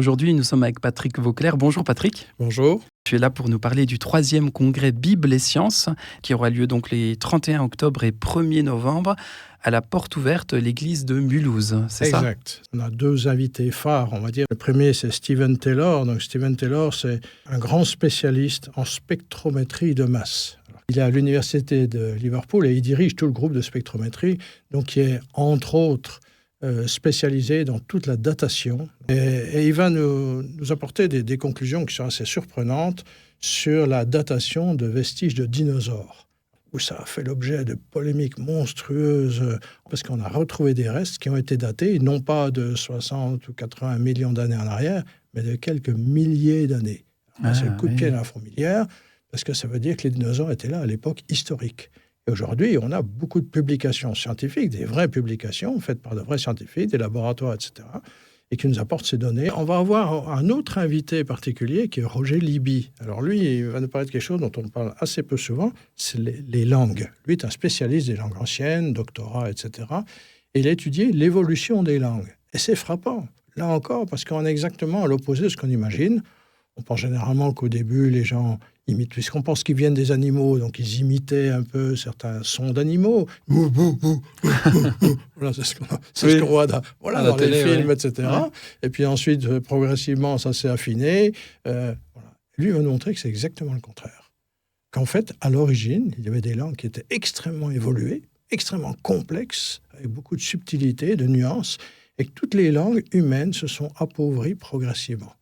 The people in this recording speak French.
Aujourd'hui, nous sommes avec Patrick Vauclair. Bonjour Patrick. Bonjour. Tu es là pour nous parler du 3e congrès Bible et Sciences qui aura lieu donc les 31 octobre et 1er novembre à la porte ouverte, l'église de Mulhouse. C'est ça ? Exact. On a deux invités phares, on va dire. Le premier, c'est Stephen Taylor. Donc, Stephen Taylor, c'est un grand spécialiste en spectrométrie de masse. Il est à l'université de Liverpool et il dirige tout le groupe de spectrométrie, donc qui est entre autres spécialisé dans toute la datation. Et il va nous apporter des conclusions qui sont assez surprenantes sur la datation de vestiges de dinosaures, où ça a fait l'objet de polémiques monstrueuses, parce qu'on a retrouvé des restes qui ont été datés, non pas de 60 ou 80 millions d'années en arrière, mais de quelques milliers d'années. C'est le coup de pied dans la fourmilière, parce que ça veut dire que les dinosaures étaient là à l'époque historique. Et aujourd'hui, on a beaucoup de publications scientifiques, des vraies publications faites par de vrais scientifiques, des laboratoires, etc., et qui nous apportent ces données. On va avoir un autre invité particulier qui est Roger Libby. Alors lui, il va nous parler de quelque chose dont on parle assez peu souvent, c'est les langues. Lui est un spécialiste des langues anciennes, doctorat, etc. Et il a étudié l'évolution des langues. Et c'est frappant, là encore, parce qu'on est exactement à l'opposé de ce qu'on imagine. On pense généralement qu'au début, les gens imitent, puisqu'on pense qu'ils viennent des animaux, donc ils imitaient un peu certains sons d'animaux. Voilà, c'est ce qu'on voit dans les télé, films, etc. Ouais. Et puis ensuite, progressivement, ça s'est affiné. Voilà. Lui, il va nous montrer que c'est exactement le contraire. Qu'en fait, à l'origine, il y avait des langues qui étaient extrêmement évoluées, extrêmement complexes, avec beaucoup de subtilité, de nuances, et que toutes les langues humaines se sont appauvries progressivement.